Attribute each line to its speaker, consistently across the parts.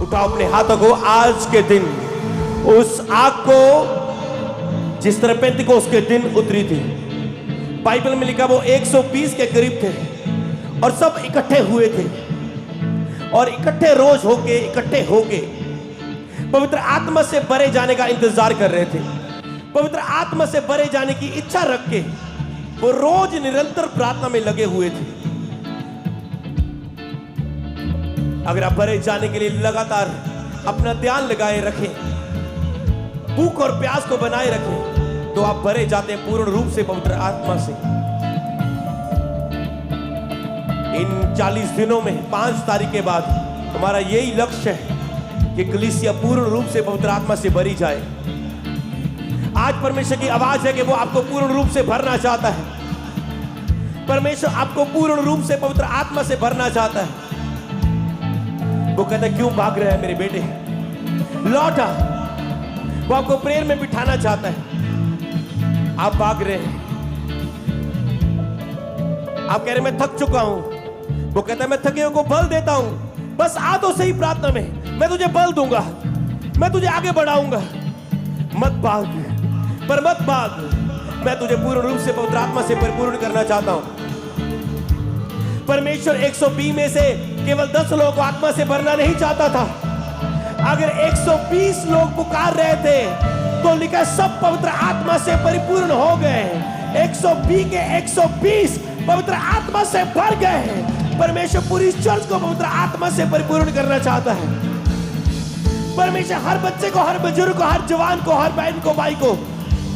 Speaker 1: उठाओ अपने हाथों को। आज के दिन उस आग को जिस तरह पेंतिकोस्त के दिन उतरी थी, बाइबल में लिखा वो 120 के करीब थे और सब इकट्ठे हुए थे और इकट्ठे रोज होके इकट्ठे होके पवित्र आत्मा से भरे जाने का इंतजार कर रहे थे। पवित्र आत्मा से भरे जाने की इच्छा रख के वो रोज निरंतर प्रार्थना में लगे हुए थे। अगर आप भरे जाने के लिए लगातार अपना ध्यान लगाए रखें, भूख और प्यास को बनाए रखें, तो आप भरे जाते हैं पूर्ण रूप से पवित्र आत्मा से। इन 40 दिनों में 5 तारीख के बाद हमारा यही लक्ष्य है कि कलीसिया पूर्ण रूप से पवित्र आत्मा से भरी जाए। आज परमेश्वर की आवाज है कि वो आपको पूर्ण रूप से भरना चाहता है। परमेश्वर आपको पूर्ण रूप से पवित्र आत्मा से भरना चाहता है। वो कहता है क्यों भाग रहे हैं मेरे बेटे, लौटा। वो आपको प्रेयर में बिठाना चाहता है। आप भाग रहे हैं, आप कह रहे मैं थक चुका हूं। वो कहता है मैं थके को बल देता हूं, बस आ तो सही प्रार्थना में, मैं तुझे बल दूंगा, मैं तुझे आगे बढ़ाऊंगा। मत भाग, पर मत भाग, मैं तुझे पूर्ण रूप से पवित्र आत्मा से परिपूर्ण करना चाहता हूं। परमेश्वर 120 में से केवल 10 लोगों को आत्मा से भरना नहीं चाहता था। अगर 120 लोग पुकार रहे थे तो लिखा सब पवित्र आत्मा से परिपूर्ण हो गए। 120 के 120 पवित्र आत्मा से भर गए। परमेश्वर पूरी चर्च को पवित्र आत्मा से परिपूर्ण करना चाहता है। परमेश्वर हर बच्चे को, हर बुजुर्ग को, हर जवान को, हर बहन को, भाई को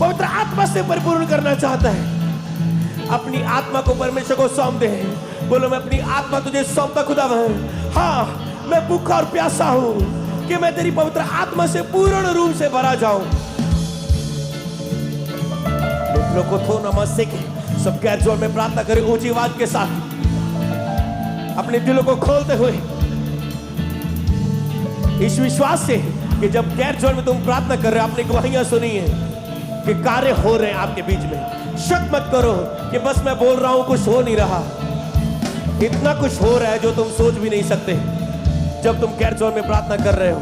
Speaker 1: पवित्र आत्मा से परिपूर्ण करना चाहता है। अपनी आत्मा को परमेश्वर को सौंप दे। बोलो मैं अपनी आत्मा तुझे सौंपता खुदावन। हाँ, मैं भूखा और प्यासा हूं कि मैं तेरी पवित्र आत्मा से पूर्ण रूप से भरा जाऊं। लोगों को थो नमस्ते के सब गैर जोर में प्रार्थना करें ऊंची आवाज के साथ, अपने दिलों को खोलते हुए इस विश्वास से कि जब गैर जोर में तुम प्रार्थना कर रहे हो, आपने गवाहियां सुनी है कि कार्य हो रहे हैं आपके बीच में। शक मत करो कि बस मैं बोल रहा हूं, कुछ हो नहीं रहा। इतना कुछ हो रहा है जो तुम सोच भी नहीं सकते जब तुम गैर जोर में प्रार्थना कर रहे हो।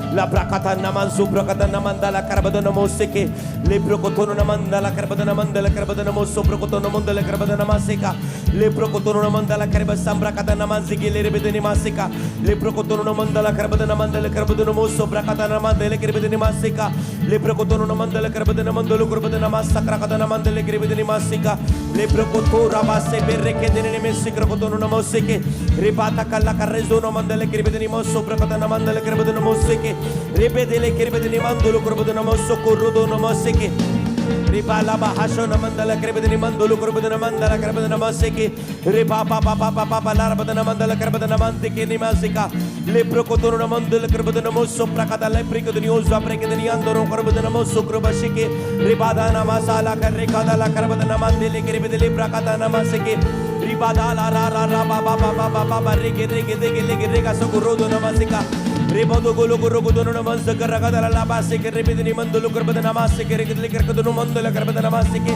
Speaker 1: लाब्राकाता नमन सुब्रकाता नमंदला करबद नमोसे के लेब्रो को तोनो नमंदला करबद नमंदला करबद नमो सुब्रको नमंदला करबद नमासे का लेब्रो को तोनो नमंदला करबद संब्रकाता नमासे के लेबद निमासे का लेब्रो को तोनो नमंदला करबद नमंदला करबद नमो सुब्रकाता नमंदला करबद निमासे का लेब्रो को तोनो नमंदला करबद नमंदलो करबद नमास सकराकाता नमंदला करबद निमासे का लेब्रो को तो राबासे बेरे के देने में सिक्र को तोनो नमोसे के रिपाता कल्ला कररेजो नमंदला करबद निमो सुब्रकाता नमंदला करबद नमोसे के रिपेदेले करबदनि मंदुलु करबदन नमस्सो कुरुदो नमस्से के रिपाला बाहाशो नमंदला करबदनि मंदुलु करबदन मंदला करबदन नमस्से के रिपा पापा पापा पापा लारबदन मंदला करबदन नमंते के निमासिका लेप्रो तोनु नमंदल करबदन नमस्सो प्रकादा लेप्रिकदनि ओजा प्रकेदनि अंदरो करबदन नमस्सो करबशे के रिपादा नमसाला कर रेकादाला करबदन नमंदले करबदले प्रकादा नमस्से के रिपादाला रा रा रा बाबा बाबा बाबा रेके रेके देके लेके रेका सो कुरुदो नमसिका रेबोदो गोलो गोरो गोदोनो नमस कर रगादला लाबासे के रेबेदनि मंदुलु करबद नमासे के रेकदले करकदनो मंदल करबद नमासे के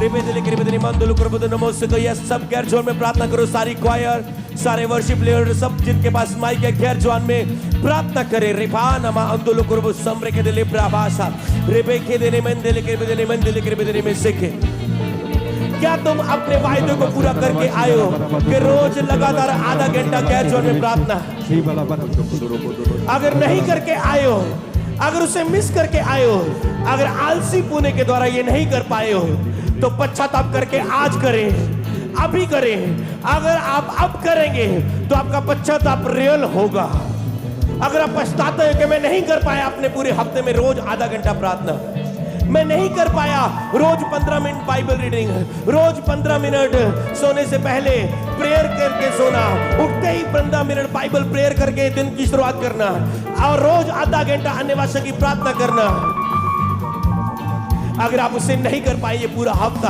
Speaker 1: रेबेदले करबदनि मंदुलु करबद नमोसे को। यस, सब गैर जोर में प्रार्थना करो। सारी क्वायर, सारे वर्शिप लीडर, सब जिनके पास माइक है गैर जोर में प्रार्थना करे। रिपानमा अंदुलु करबो समरे के दले ब्राभासा रेबे के देने मंदले करबदनि में सीखे। क्या तुम अपने वायदे को पूरा करके आए हो कि रोज लगातार आधा घंटा गैर जोर में प्रार्थना? अगर नहीं करके आए हो, अगर उसे मिस करके आए हो, अगर आलसी पुणे के द्वारा ये नहीं कर पाए हो, तो पश्चाताप करके आज करें, अभी करें। अगर आप अब करेंगे तो आपका पश्चाताप रियल होगा। अगर आप पछताते हो कि मैं नहीं कर पाया अपने पूरे हफ्ते में रोज आधा घंटा प्रार्थना, मैं नहीं कर पाया रोज 15 मिनट बाइबल रीडिंग, रोज 15 मिनट सोने से पहले प्रेयर करके सोना, उठते ही 15 मिनट बाइबल प्रेयर करके दिन की शुरुआत करना, और रोज आधा घंटा अन्य भाषा की प्रार्थना करना। अगर आप उसे नहीं कर पाए ये पूरा हफ्ता,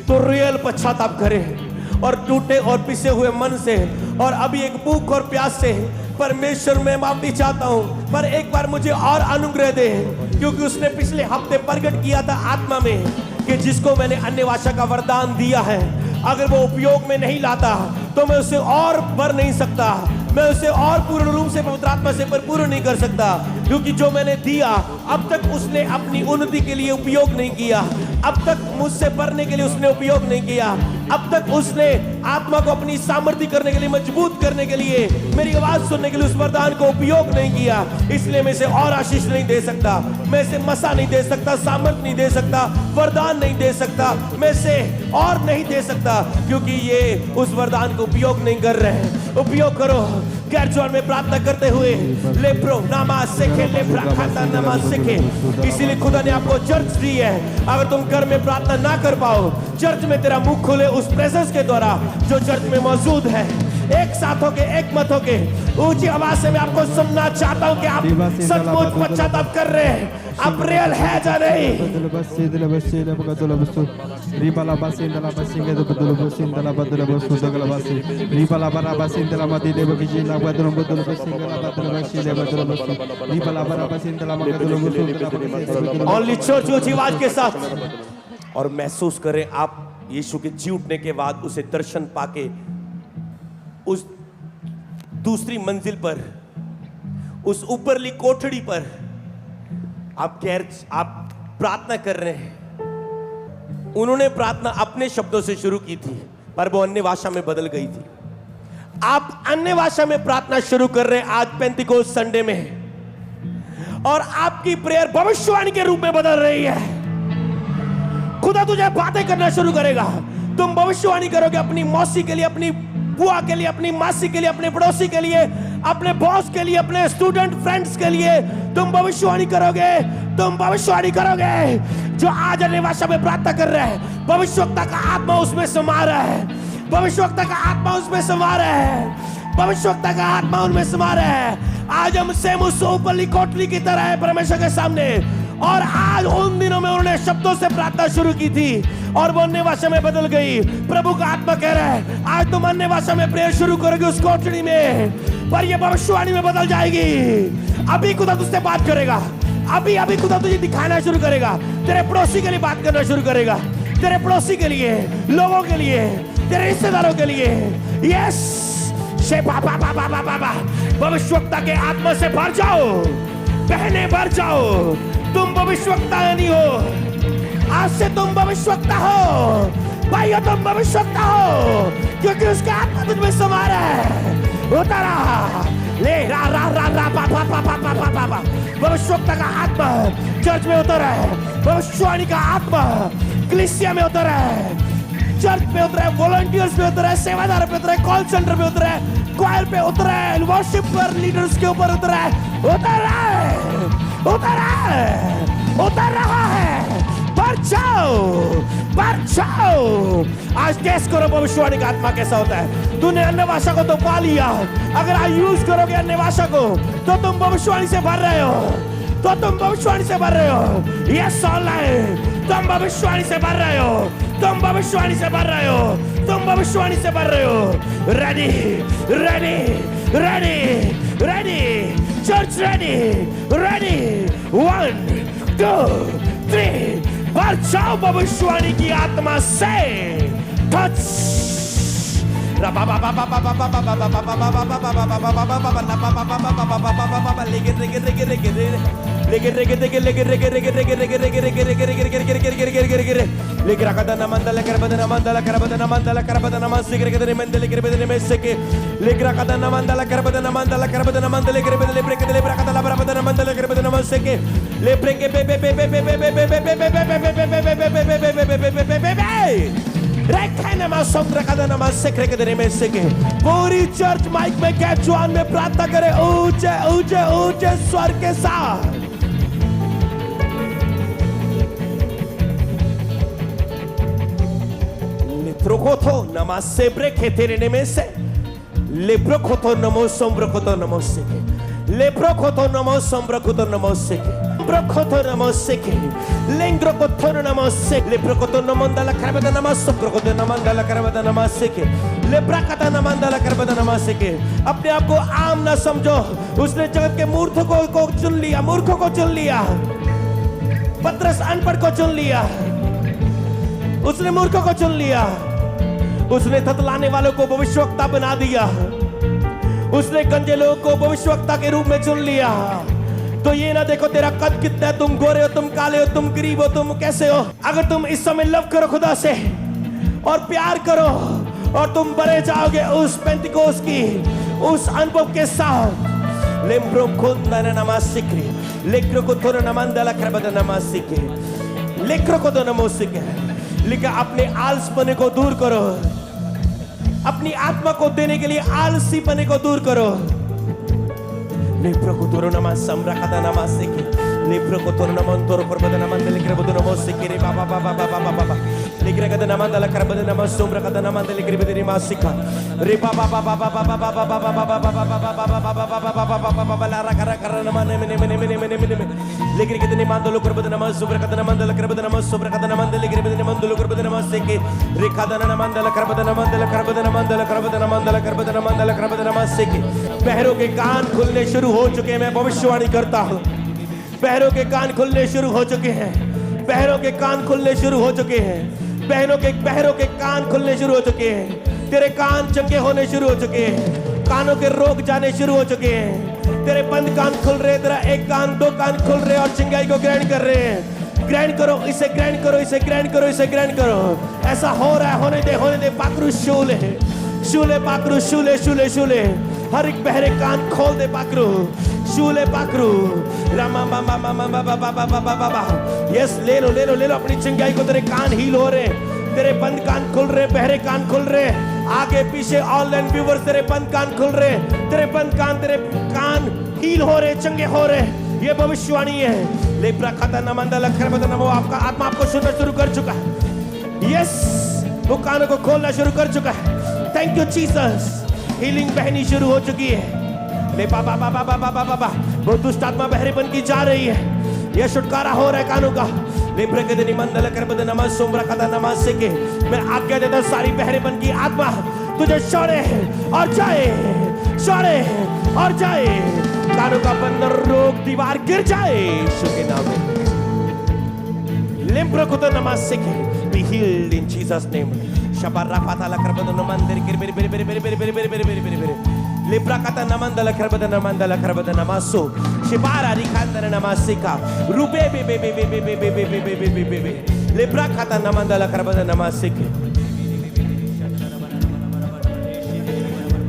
Speaker 1: तो रियल पश्चाताप करें और टूटे और पिसे हुए मन से और अभी एक भूख और प्यास से परमेश्वर मैं माफी चाहता हूं, पर एक बार मुझे और अनुग्रह दे, क्योंकि उसने पिछले हफ्ते प्रकट किया था आत्मा में कि जिसको मैंने अन्य भाषा का वरदान दिया है, अगर वो उपयोग में नहीं लाता तो मैं उसे और भर नहीं सकता। मैं उसे और पूर्ण रूप से पवित्र आत्मा से परिपूर्ण नहीं कर सकता, क्योंकि जो मैंने दिया अब तक उसने अपनी उन्नति के लिए उपयोग नहीं किया, अब तक मुझसे बढ़ने के लिए उसने उपयोग नहीं किया, अब तक उसने आत्मा को अपनी सामर्थ्य करने के लिए, मजबूत करने के लिए, मेरी आवाज सुनने के लिए उस वरदान को उपयोग नहीं किया। इसलिए मैं इसे और आशीष नहीं दे सकता, मैं इसे मसा नहीं दे सकता, सामर्थ नहीं दे सकता, वरदान नहीं दे सकता, मैं इसे और नहीं दे सकता, क्योंकि ये उस वरदान को उपयोग नहीं कर रहे हैं। उपयोग करो गैर जवान में प्रार्थना करते हुए। लेप्रो नामा सेखे, लेप्रा खाता नामा सेखे। इसीलिए खुदा ने आपको चर्च दी है। अगर तुम घर में प्रार्थना ना कर पाओ, चर्च में तेरा मुख खुले उस प्रेजेंस के द्वारा जो चर्च में मौजूद है। एक साथ होके, एक मत होके, ऊंची आवाज से मैं आपको सुनना चाहता हूँ कि आप सचमुच पश्चाताप कर रहे हैं, आप रियल है या नहीं। ओनली चर्च ऊंची आवाज के साथ और महसूस करें आप यीशु के जी उठने के बाद उसे दर्शन पाके उस दूसरी मंजिल पर, उस ऊपरली कोठड़ी पर आप प्रार्थना कर रहे हैं। उन्होंने प्रार्थना अपने शब्दों से शुरू की थी, पर वो अन्य भाषा में बदल गई थी। आप अन्य भाषा में प्रार्थना शुरू कर रहे हैं आज पेंटिकोस्ट संडे में, और आपकी प्रेयर भविष्यवाणी के रूप में बदल रही है। खुदा तुझे बातें करना शुरू करेगा। तुम भविष्यवाणी करोगे अपनी मौसी के लिए, अपनी बुआ के लिए, अपनी मासी के लिए, अपने पड़ोसी के लिए, अपने बॉस के लिए, अपने स्टूडेंट फ्रेंड्स के लिए तुम भविष्यवाणी करोगे। तुम भविष्यवाणी करोगे। जो आज अन्य भाषा में प्रार्थना कर रहे हैं, भविष्यवक्ता का आत्मा उसमें समा रहा है। भविष्यवक्ता का आत्मा उसमें समा रहा है। भविष्यवक्ता का आत्मा उनमें समा रहा है। आज हम सेम उस ऊपरली कोठरी की तरह है परमेश्वर के सामने। और आज उन दिनों में उन्होंने शब्दों से प्रार्थना शुरू की थी और वो अन्य भाषा में बदल गई। प्रभु का आत्मा कह रहा है आज तुम अन्य भाषा में प्रेयर शुरू करोगे उस कोठरी में, पर ये भविष्यवाणी में बदल जाएगी। अभी खुदा तुझसे बात करेगा। अभी खुदा तुझे दिखाना शुरू करेगा। तेरे पड़ोसी के लिए बात करना शुरू करेगा, तेरे पड़ोसी के लिए, लोगों के लिए, तेरे रिश्तेदारों के लिए। यस, भविष्यवक्ता के आत्मा से भर जाओ, बहने भर जाओ। तुम भविष्यवक्ता नहीं हो, आज से तुम भविष्यवक्ता हो। भाइयों तुम भविष्यवक्ता हो, क्योंकि उसका आत्मा तुझ में समा रहा है। उतारा ले रा रा रा रा पा पा पा पा पा पा पा। भविष्यवक्ता का आत्मा चर्च में उतर है। भविष्यवाणी का आत्मा कलीसिया में उतर है, चर्च में उतर है, वॉलंटियर्स में उतर है, सेवादार पे उतर है, कॉल सेंटर पे उतर है, क्वायर पे उतर है, वर्शिप पर लीडर्स के ऊपर उतर है। उतर रहा है, उतर रहा है, उतर रहा है। बढ़ जाओ, बढ़ जाओ। आज टेस्ट करो भविष्यवाणी का आत्मा कैसा होता है। तूने अन्य भाषा को तो पा लिया, अगर आज यूज करोगे अन्य भाषा को तो तुम भविष्यवाणी से भर रहे हो, तो तुम भविष्यवाणी से भर रहे हो। यस ऑनलाइन, तुम भविष्यवाणी से भर रहे हो, तुम भविष्यवाणी से भर रहे हो, तुम भविष्यवाणी से भर रहे हो। Ready ready ready ready, church ready ready. 1 2 3, भर जाओ भविष्यवाणी की आत्मा से। टच पूरी चर्च माइक में कैचुआन में प्रार्थना करे ऊंचे ऊंचे ऊंचे स्वर के साथ। लित्रोकोथो नमासे ब्रेके तेरे नेमेसे लेब्रोकोथो नमो सोम्ब्रोकोथो नमोसे लेब्रोकोथो नमो सोम्ब्रोकोथो नमोसे ब्रोकोथो नमोसे लेंग्रोकोथो नमोसे लेब्रोकोथो नमंदला करबदा नमस्सो ब्रोकोथो नमंदला करबदा नमस्से लेब्राकता नमंदला करबदा नमस्से। अपने आप को आम ना समझो। उसने जगत के मूर्खों को चुन लिया, मूर्खों को चुन लिया, पतरस अनपढ़ को चुन लिया, उसने मूर्खों को चुन लिया, उसने थतलाने वालों को भविष्यवक्ता बना दिया, उसने गंजे लोगों को भविष्यवक्ता के रूप में चुन लिया। तो ये ना देखो तेरा कद कितना है, तुम गोरे हो, तुम काले हो, तुम गरीब हो, तुम कैसे हो। अगर तुम इस समय लव करो खुदा से और प्यार करो और तुम बढ़े जाओगे उस पेंतिकोस्त की उस अनुभव के साथ। लेम्ब्रो खुंदन नमासिक्री लेक्रो को थोड़ा नमंदला करबद नमासिके लेक्रो को तो नमोसिके लिखा अपने आलसपने को दूर करो, अपनी आत्मा को देने के लिए आलसीपने को दूर करो। लेप्रो को तोरो नमास समरकदा नमासिके लेप्रो को तोरो नमन तोरो करबद नमंदले करबद नमोसिके रे बाबा बाबा बाबा बाबा लेक्रे कदा नमंदला करबद नमस समरकदा नमंदले करबद नमासिका रे बाबा बाबा बाबा बाबा बाबा बाबा बाबा बाबा लारा करा करा नमने मने मने मने मने मने लेक्रे कदा नमंदलो करबद नमस समरकदा नमंदला करबद नमस समरकदा नमंदले करबद नमंदलो करबद नमसिके रे कदा नमंदला करबद नमंदला करबद नमंदला करबद नमंदला करबद नमंदला करबद नमसिके। बहरों के कान खुलने शुरू हो चुके हैं, मैं भविष्यवाणी करता हूँ। बहरों के कान खुलने शुरू हो चुके हैं, बहरों के कान खुलने शुरू हो चुके हैं, बहरों के कान खुलने शुरू हो चुके हैं। तेरे कान चंगे होने शुरू हो चुके हैं, कानों के रोग जाने शुरू हो चुके हैं। तेरे बंद कान खुल रहे, तेरा एक कान दो कान खुल रहे और चिंगाई को ग्रहण कर रहे हैं। ग्रहण करो, इसे ग्रहण करो, इसे ग्रहण करो, इसे ग्रहण करो। ऐसा हो रहा है, होने दे। पाकरू शूले शूले पाकरू शूले शूले शूले हर एक बहरे कान खोल दे पाकरू शूले पाकरू रामा मामा मामा बाबा बाबा बाबा बाबा। यस ले लो अपनी चिंगाई को। तेरे कान हील हो रहे, तेरे बंद कान खुल रहे, बहरे कान खुल रहे। आगे पीछे ऑनलाइन व्यूवर्स तेरे बंद कान खुल रहे, तेरे कान हील हो रहे, चंगे हो रहे। ये भविष्यवाणी है। लेप्रा खाता नमंदा लखर बदन वो आपका आत्मा आपको सुनना शुरू कर चुका है। यस वो कानों को खोलना शुरू कर चुका है। Thank you Jesus. हीलिंग बहनी शुरू हो चुकी है। ले बाबा बाबा बाबा बाबा बाबा वो दुष्ट आत्मा बहरे बन की जा रही है। यह छुटकारा हो रहा है कानों का। ले प्रकृति मंदल कर बद नमः सोमरा कदा नमः से के मैं आज्ञा देता सारी बहरे बन की आत्मा तुझे छोड़े और जाए, छोड़े और जाए। कानों का बंदर रोग दीवार गिर जाए यीशु के नाम में। लिम्प्रो को तो नमः से के be healed in Jesus name। शबरा पाताला कर बद नमंदर गिर बेरे बेरे बेरे बेरे बेरे बेरे बेरे बेरे बेरे लिब्रा कता नमंदल कर बद नमासो शिबारा रिखांदर नमासिका रूबे बे बे बे बे बे बे बे बे बे बे बे बे लिब्रा कता नमंदल कर बद नमासिके।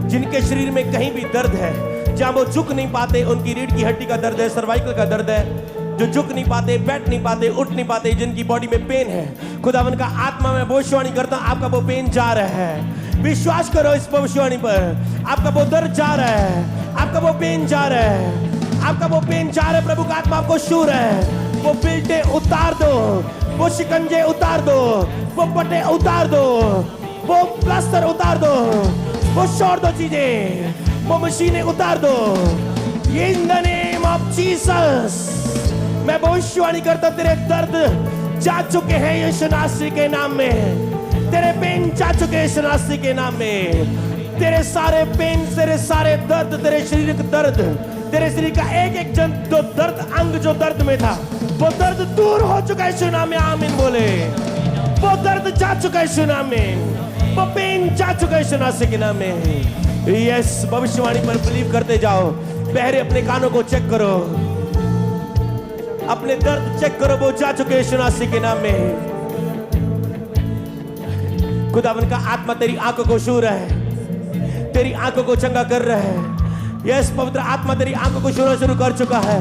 Speaker 1: जिनके शरीर में कहीं भी दर्द है, जहां वो झुक नहीं पाते, उनकी रीढ़ की हड्डी का दर्द है, सर्वाइकल का दर्द है, जो झुक नहीं पाते, बैठ नहीं पाते, उठ नहीं पाते, जिनकी बॉडी में पेन है, खुदावन का आत्मा में भविष्यवाणी करता हूं आपका वो पेन जा रहा है। विश्वास करो इस भविष्यवाणी पर। आपका वो दर्द जा रहा है, आपका वो पेन जा रहा है, आपका वो पेन जा रहा है। प्रभु का आत्मा आपको छू रहा है। वो बिल्टे उतार दो, वो शिकंजे उतार दो, वो पट्टे उतार दो, वो प्लास्टर उतार दो, वो छोड़ दो चीजें, वो मशीनें उतार दो। ये in the name of Jesus मैं भविष्यवाणी करता तेरे दर्द जा चुके हैं यीशु नासरी के नाम में। तेरे पेन जा चुके हैं यीशु नासरी के नाम में। तेरे सारे पेन, तेरे सारे दर्द, तेरे शरीर का दर्द, तेरे शरीर का एक एक जो दर्द अंग जो दर्द में था वो दर्द दूर हो चुका है यीशु नाम में। आमीन बोले। वो दर्द जा चुका है यीशु नाम में, वो पेन जा चुका है यीशु नासरी के नाम में। यस भविष्यवाणी पर बिलीव करते जाओ। पहले अपने कानों को चेक करो, अपने दर्द चेक करो, वो जा चुके यीशु नासरी के नाम में। खुदावन का आत्मा तेरी आंखों को छू रहा है, तेरी आंखों को चंगा कर रहा है। यस पवित्र आत्मा तेरी आंखों को छूना शुरू कर चुका है।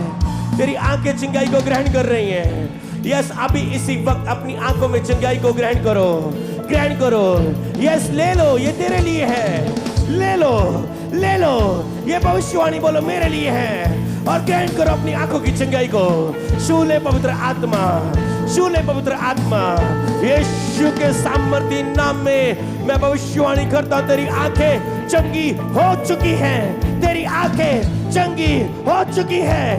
Speaker 1: तेरी आंखें चिंगाई को ग्रहण कर रही हैं। यस अभी इसी वक्त अपनी आंखों में चिंगाई को ग्रहण करो, ग्रहण करो। यस ले लो, ये तेरे लिए है। ले लो, ले लो, ये भविष्यवाणी बोलो मेरे लिए है और ग्रहण करो अपनी आंखों की चिंगाई को। छू ले पवित्र आत्मा, छू ले पवित्र आत्मा। यीशु के सामर्थ्य नाम में मैं भविष्यवाणी करता हूं तेरी आंखें चंगी हो चुकी हैं, तेरी आंखें चंगी हो चुकी है।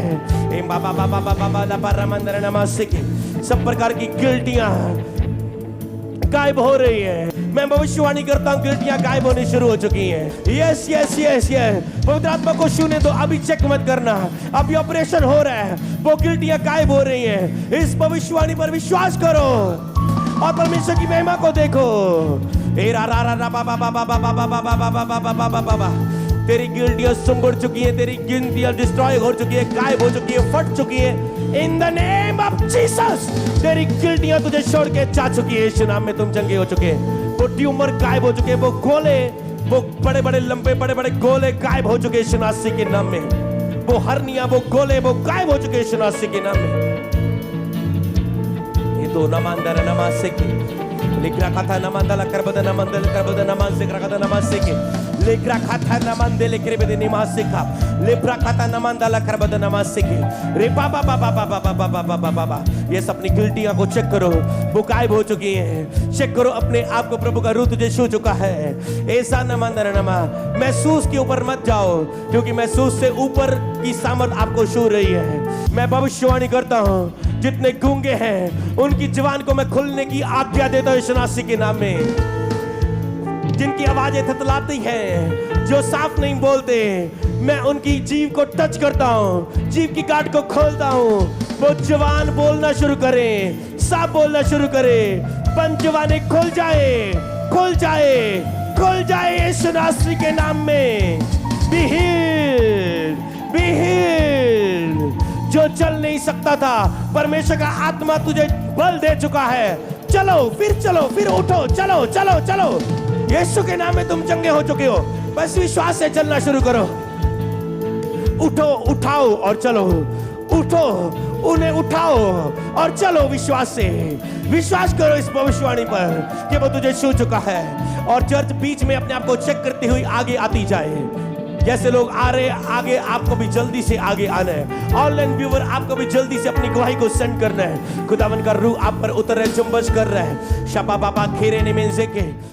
Speaker 1: ए बाबा बाबा बाबा बाबा परमंदर नमस्ते। सब प्रकार की गिल्टियां गायब हो रही है। मैं भविष्यवाणी करता हूं गिल्टियां गायब होनी शुरू हो चुकी हैं। यस यस यस यस पवित्र आत्मा को छूने दो, अभी चेक मत करना, अभी ऑपरेशन हो रहा है, वो गिल्टियां गायब हो रही हैं। इस भविष्यवाणी पर विश्वास करो और परमेश्वर की महिमा को देखो। ए रा रा रा बाबा बाबा बाबा बाबा बाबा बाबा बाबा तेरी गिल्टियां सुंगड़ चुकी हैं, तेरी गिल्टियां डिस्ट्रॉय हो चुकी है, गायब हो चुकी है, फट चुकी है। In the name of Jesus तेरी गिल्टियां तुझे छोड़ के जा चुकी है। यीशु नाम में तुम चंगे हो चुके हैं। वो ट्यूमर गायब हो चुके हैं, वो गोले, वो बड़े बड़े लंबे बड़े बड़े गोले गायब हो चुके हैं यीशु मसीह के नाम में। वो हरनिया, वो गोले, वो गायब हो चुके हैं यीशु मसीह के नाम में। ये तो नमांदर नमासे के लिखरा कथा नमांदला करबद नमांदल करबद नमासे करकदा नमासे के लिखरा कथा नमांदे लेकरे बेदे निमासे का लिखरा कथा नमांदला करबद नमासे के रे बाबा बाबा बाबा बाबा बाबा बाबा। ये अपनी गिल्टियां को चेक करो, वो गायब हो चुकी हैं। चेक करो अपने आप को, प्रभु का रूह तुझे छू चुका है। ऐसा नमांदर नमा महसूस के ऊपर मत जाओ, क्योंकि महसूस से ऊपर की सामर्थ आपको छू रही है। मैं भविष्यवाणी करता हूं, जितने गूंगे हैं उनकी जुबान को मैं खुलने की आज्ञा देता हूं यीशु मसीह के नाम में। जिनकी आवाजें थतलाती हैं, जो साफ नहीं बोलते, मैं उनकी जीव को टच करता हूं, जीव की गांठ को खोलता हूं। वो जुबान बोलना शुरू करें, साफ बोलना शुरू करें, बंद जुबानें खुल जाए, खुल जाए, खुल जाए यीशु मसीह के नाम में। Be healed, be healed. जो चल नहीं सकता था, परमेश्वर का आत्मा तुझे बल दे चुका है। चलो, फिर उठो, चलो चलो चलो। यीशु के नाम में तुम चंगे हो चुके हो। बस विश्वास से चलना शुरू करो। उठो, उठाओ और चलो। उठो, उन्हें उठाओ और चलो विश्वास से। विश्वास करो इस भविष्यवाणी पर कि वो तुझे छू चुका है। और चर्च बीच में अपने आप को चेक करती हुई आगे आती जाए। जैसे लोग आ रहे आगे, आपको भी जल्दी से आगे आना है। ऑनलाइन व्यूअर, आपको भी जल्दी से अपनी गवाही को सेंड करना है। खुदावन का रूह आप पर उतर रहा है, जुम्बश कर रहा है। शपा बाबा खेरे ने में से के